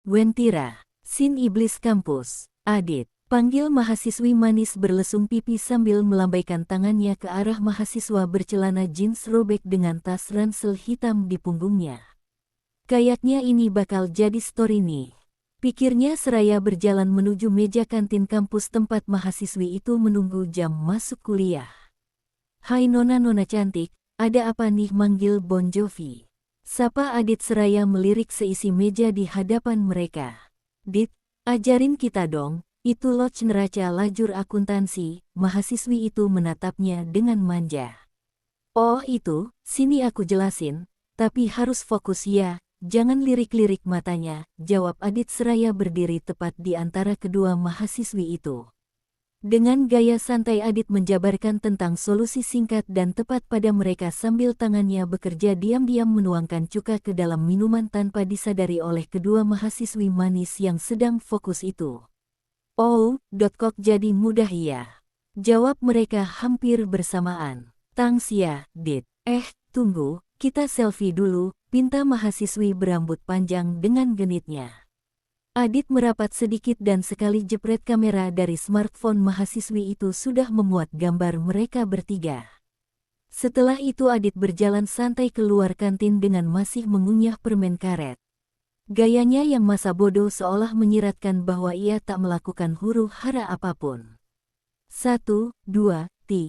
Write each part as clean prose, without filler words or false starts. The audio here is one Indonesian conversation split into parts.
Wentira, Sin Iblis Kampus, Adit. Panggil mahasiswi manis berlesung pipi sambil melambaikan tangannya ke arah mahasiswa bercelana jeans robek dengan tas ransel hitam di punggungnya. Kayaknya ini bakal jadi story nih. Pikirnya seraya berjalan menuju meja kantin kampus tempat mahasiswi itu menunggu jam masuk kuliah. Hai nona-nona cantik, ada apa nih manggil Bon Jovi? Sapa Adit seraya melirik seisi meja di hadapan mereka. Dit, ajarin kita dong. Itu Lodge neraca lajur akuntansi, mahasiswi itu menatapnya dengan manja. Oh itu, sini aku jelasin, tapi harus fokus ya, jangan lirik-lirik matanya, jawab Adit seraya berdiri tepat di antara kedua mahasiswi itu. Dengan gaya santai Adit menjabarkan tentang solusi singkat dan tepat pada mereka sambil tangannya bekerja diam-diam menuangkan cuka ke dalam minuman tanpa disadari oleh kedua mahasiswi manis yang sedang fokus itu. Oh, kok jadi mudah ya? Jawab mereka hampir bersamaan. Thanks ya, Dit. Tunggu, kita selfie dulu, pinta mahasiswi berambut panjang dengan genitnya. Adit merapat sedikit dan sekali jepret kamera dari smartphone mahasiswi itu sudah memuat gambar mereka bertiga. Setelah itu Adit berjalan santai keluar kantin dengan masih mengunyah permen karet. Gayanya yang masa bodoh seolah menyiratkan bahwa ia tak melakukan huru-hara apapun. 1, 2, 3.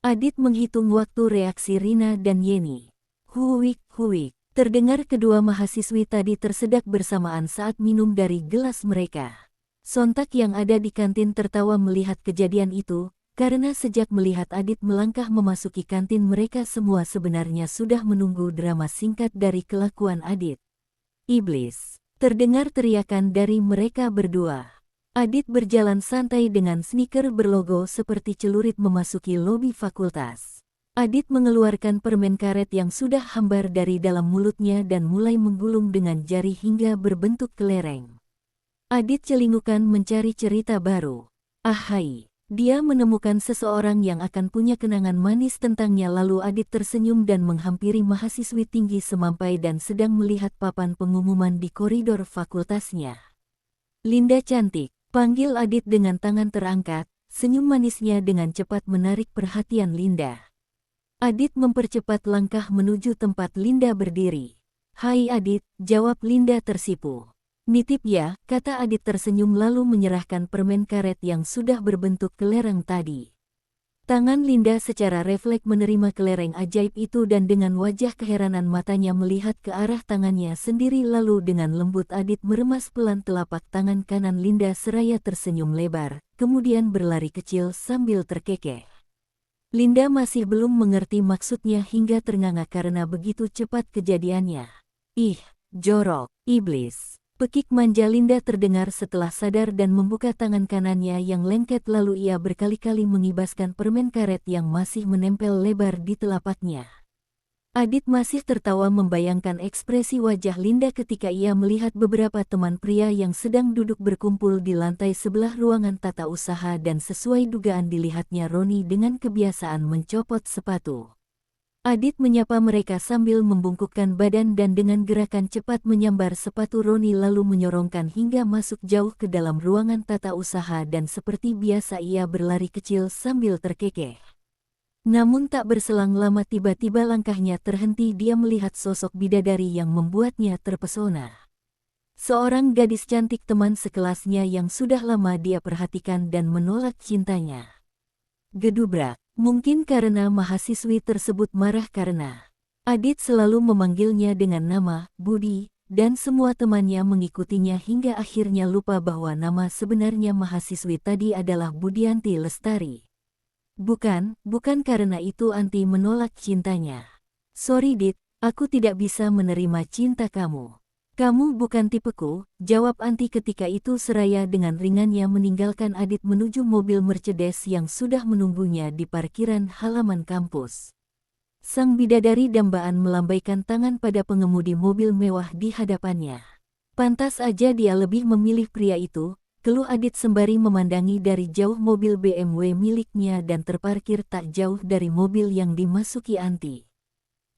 Adit menghitung waktu reaksi Rina dan Yeni. Huik, huik. Terdengar kedua mahasiswi tadi tersedak bersamaan saat minum dari gelas mereka. Sontak yang ada di kantin tertawa melihat kejadian itu, karena sejak melihat Adit melangkah memasuki kantin mereka semua sebenarnya sudah menunggu drama singkat dari kelakuan Adit. Iblis. Terdengar teriakan dari mereka berdua. Adit berjalan santai dengan sneaker berlogo seperti celurit memasuki lobi fakultas. Adit mengeluarkan permen karet yang sudah hambar dari dalam mulutnya dan mulai menggulung dengan jari hingga berbentuk kelereng. Adit celingukan mencari cerita baru. Ahai. Dia menemukan seseorang yang akan punya kenangan manis tentangnya lalu Adit tersenyum dan menghampiri mahasiswi tinggi semampai dan sedang melihat papan pengumuman di koridor fakultasnya. Linda cantik, panggil Adit dengan tangan terangkat, senyum manisnya dengan cepat menarik perhatian Linda. Adit mempercepat langkah menuju tempat Linda berdiri. Hai Adit, jawab Linda tersipu. Nitip ya, kata Adit tersenyum lalu menyerahkan permen karet yang sudah berbentuk kelereng tadi. Tangan Linda secara refleks menerima kelereng ajaib itu dan dengan wajah keheranan matanya melihat ke arah tangannya sendiri lalu dengan lembut Adit meremas pelan telapak tangan kanan Linda seraya tersenyum lebar, kemudian berlari kecil sambil terkekeh. Linda masih belum mengerti maksudnya hingga ternganga karena begitu cepat kejadiannya. Ih, jorok, iblis. Pekik manja Linda terdengar setelah sadar dan membuka tangan kanannya yang lengket lalu ia berkali-kali mengibaskan permen karet yang masih menempel lebar di telapaknya. Adit masih tertawa membayangkan ekspresi wajah Linda ketika ia melihat beberapa teman pria yang sedang duduk berkumpul di lantai sebelah ruangan tata usaha dan sesuai dugaan dilihatnya Roni dengan kebiasaan mencopot sepatu. Adit menyapa mereka sambil membungkukkan badan dan dengan gerakan cepat menyambar sepatu Roni lalu menyorongkan hingga masuk jauh ke dalam ruangan tata usaha dan seperti biasa ia berlari kecil sambil terkekeh. Namun tak berselang lama tiba-tiba langkahnya terhenti dia melihat sosok bidadari yang membuatnya terpesona. Seorang gadis cantik teman sekelasnya yang sudah lama dia perhatikan dan menolak cintanya. Gedubrak. Mungkin karena mahasiswi tersebut marah karena Adit selalu memanggilnya dengan nama Budi, dan semua temannya mengikutinya hingga akhirnya lupa bahwa nama sebenarnya mahasiswi tadi adalah Budianti Lestari. Bukan karena itu Anti menolak cintanya. Sorry Dit, aku tidak bisa menerima cinta kamu. Kamu bukan tipeku, jawab Anti ketika itu seraya dengan ringannya meninggalkan Adit menuju mobil Mercedes yang sudah menunggunya di parkiran halaman kampus. Sang bidadari dambaan melambaikan tangan pada pengemudi mobil mewah di hadapannya. Pantas aja dia lebih memilih pria itu, keluh Adit sembari memandangi dari jauh mobil BMW miliknya dan terparkir tak jauh dari mobil yang dimasuki Anti.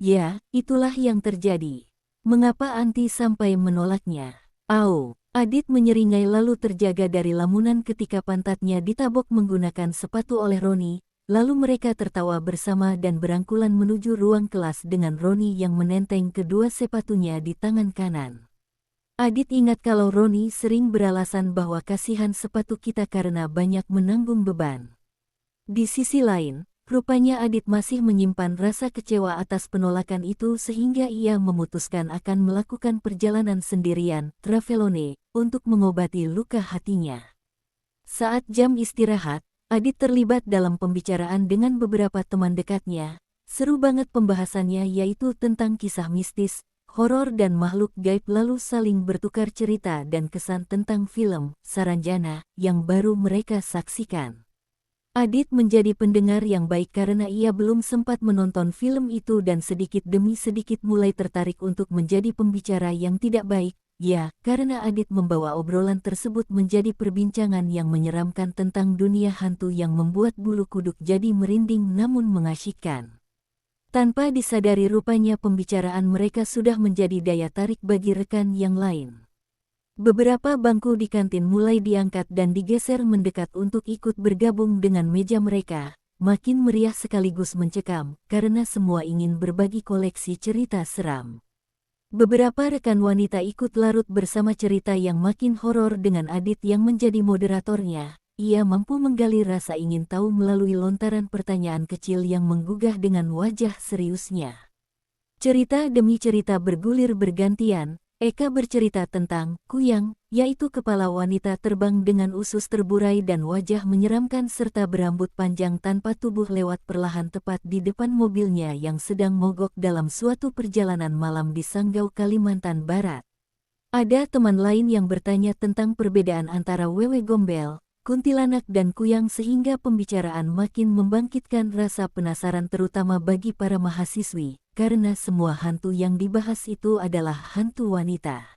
Ya, itulah yang terjadi. Mengapa Anti sampai menolaknya? Au! Adit menyeringai lalu terjaga dari lamunan ketika pantatnya ditabok menggunakan sepatu oleh Roni, lalu mereka tertawa bersama dan berangkulan menuju ruang kelas dengan Roni yang menenteng kedua sepatunya di tangan kanan. Adit ingat kalau Roni sering beralasan bahwa kasihan sepatu kita karena banyak menanggung beban. Di sisi lain, rupanya Adit masih menyimpan rasa kecewa atas penolakan itu sehingga ia memutuskan akan melakukan perjalanan sendirian, Travelone, untuk mengobati luka hatinya. Saat jam istirahat, Adit terlibat dalam pembicaraan dengan beberapa teman dekatnya. Seru banget pembahasannya yaitu tentang kisah mistis, horor dan makhluk gaib lalu saling bertukar cerita dan kesan tentang film, Saranjana, yang baru mereka saksikan. Adit menjadi pendengar yang baik karena ia belum sempat menonton film itu dan sedikit demi sedikit mulai tertarik untuk menjadi pembicara yang tidak baik. Ya, karena Adit membawa obrolan tersebut menjadi perbincangan yang menyeramkan tentang dunia hantu yang membuat bulu kuduk jadi merinding namun mengasyikkan. Tanpa disadari rupanya pembicaraan mereka sudah menjadi daya tarik bagi rekan yang lain. Beberapa bangku di kantin mulai diangkat dan digeser mendekat untuk ikut bergabung dengan meja mereka, makin meriah sekaligus mencekam, karena semua ingin berbagi koleksi cerita seram. Beberapa rekan wanita ikut larut bersama cerita yang makin horor dengan Adit yang menjadi moderatornya. Ia mampu menggali rasa ingin tahu melalui lontaran pertanyaan kecil yang menggugah dengan wajah seriusnya. Cerita demi cerita bergulir bergantian. Eka bercerita tentang Kuyang, yaitu kepala wanita terbang dengan usus terburai dan wajah menyeramkan serta berambut panjang tanpa tubuh lewat perlahan tepat di depan mobilnya yang sedang mogok dalam suatu perjalanan malam di Sanggau, Kalimantan Barat. Ada teman lain yang bertanya tentang perbedaan antara wewe gombel, kuntilanak dan kuyang sehingga pembicaraan makin membangkitkan rasa penasaran terutama bagi para mahasiswi. Karena semua hantu yang dibahas itu adalah hantu wanita.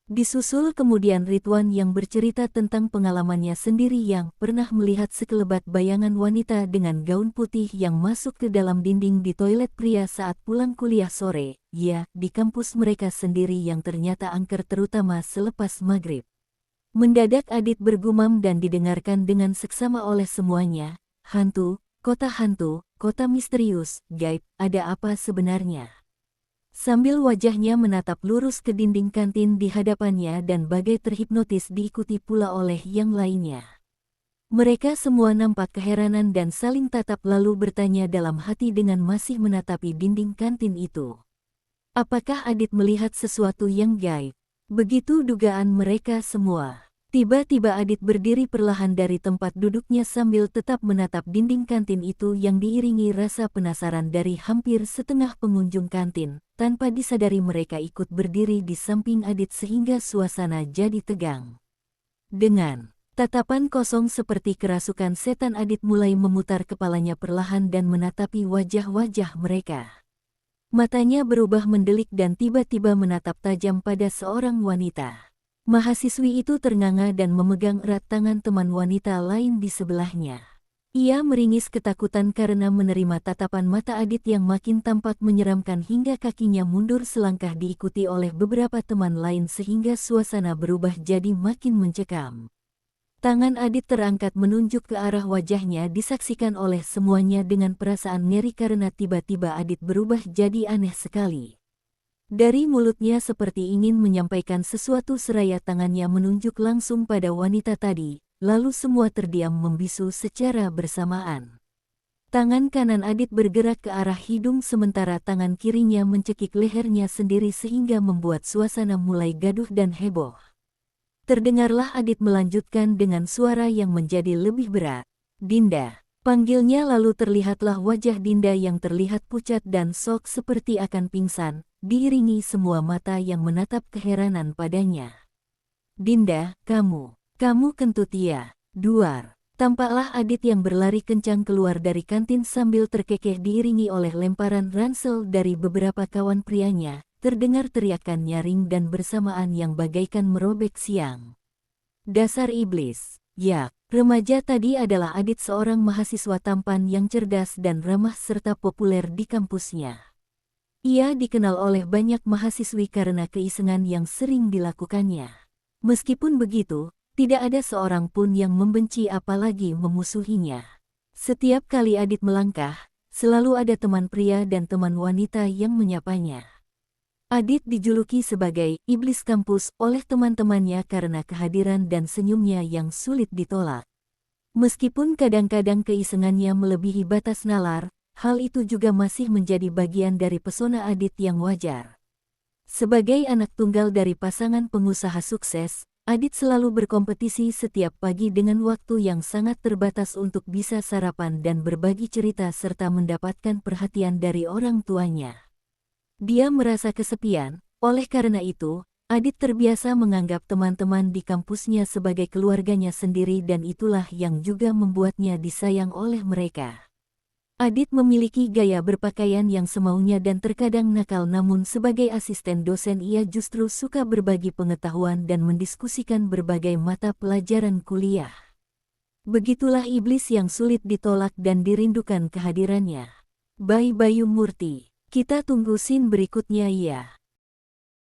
Disusul kemudian Ridwan yang bercerita tentang pengalamannya sendiri yang pernah melihat sekelebat bayangan wanita dengan gaun putih yang masuk ke dalam dinding di toilet pria saat pulang kuliah sore, ya, di kampus mereka sendiri yang ternyata angker terutama selepas maghrib. Mendadak Adit bergumam dan didengarkan dengan seksama oleh semuanya, hantu, kota misterius, gaib, ada apa sebenarnya? Sambil wajahnya menatap lurus ke dinding kantin di hadapannya dan bagai terhipnotis diikuti pula oleh yang lainnya. Mereka semua nampak keheranan dan saling tatap lalu bertanya dalam hati dengan masih menatapi dinding kantin itu. Apakah Adit melihat sesuatu yang gaib? Begitu dugaan mereka semua. Tiba-tiba Adit berdiri perlahan dari tempat duduknya sambil tetap menatap dinding kantin itu yang diiringi rasa penasaran dari hampir setengah pengunjung kantin. Tanpa disadari mereka ikut berdiri di samping Adit sehingga suasana jadi tegang. Dengan tatapan kosong seperti kerasukan setan Adit mulai memutar kepalanya perlahan dan menatapi wajah-wajah mereka. Matanya berubah mendelik dan tiba-tiba menatap tajam pada seorang wanita. Mahasiswi itu ternganga dan memegang erat tangan teman wanita lain di sebelahnya. Ia meringis ketakutan karena menerima tatapan mata Adit yang makin tampak menyeramkan hingga kakinya mundur selangkah diikuti oleh beberapa teman lain sehingga suasana berubah jadi makin mencekam. Tangan Adit terangkat menunjuk ke arah wajahnya disaksikan oleh semuanya dengan perasaan ngeri karena tiba-tiba Adit berubah jadi aneh sekali. Dari mulutnya seperti ingin menyampaikan sesuatu seraya tangannya menunjuk langsung pada wanita tadi, lalu semua terdiam membisu secara bersamaan. Tangan kanan Adit bergerak ke arah hidung sementara tangan kirinya mencekik lehernya sendiri sehingga membuat suasana mulai gaduh dan heboh. Terdengarlah Adit melanjutkan dengan suara yang menjadi lebih berat. Dinda. Panggilnya lalu terlihatlah wajah Dinda yang terlihat pucat dan sok seperti akan pingsan, diiringi semua mata yang menatap keheranan padanya. Dinda, kamu kentut ya, duar. Tampaklah Adit yang berlari kencang keluar dari kantin sambil terkekeh diiringi oleh lemparan ransel dari beberapa kawan prianya, terdengar teriakan nyaring dan bersamaan yang bagaikan merobek siang. Dasar iblis, ya. Remaja tadi adalah Adit seorang mahasiswa tampan yang cerdas dan ramah serta populer di kampusnya. Ia dikenal oleh banyak mahasiswi karena keisengan yang sering dilakukannya. Meskipun begitu, tidak ada seorang pun yang membenci apalagi memusuhinya. Setiap kali Adit melangkah, selalu ada teman pria dan teman wanita yang menyapanya. Adit dijuluki sebagai iblis kampus oleh teman-temannya karena kehadiran dan senyumnya yang sulit ditolak. Meskipun kadang-kadang keisengannya melebihi batas nalar, hal itu juga masih menjadi bagian dari pesona Adit yang wajar. Sebagai anak tunggal dari pasangan pengusaha sukses, Adit selalu berkompetisi setiap pagi dengan waktu yang sangat terbatas untuk bisa sarapan dan berbagi cerita serta mendapatkan perhatian dari orang tuanya. Dia merasa kesepian, oleh karena itu, Adit terbiasa menganggap teman-teman di kampusnya sebagai keluarganya sendiri dan itulah yang juga membuatnya disayang oleh mereka. Adit memiliki gaya berpakaian yang semaunya dan terkadang nakal namun sebagai asisten dosen ia justru suka berbagi pengetahuan dan mendiskusikan berbagai mata pelajaran kuliah. Begitulah iblis yang sulit ditolak dan dirindukan kehadirannya. By Bayu Murti. Kita tunggu scene berikutnya ya.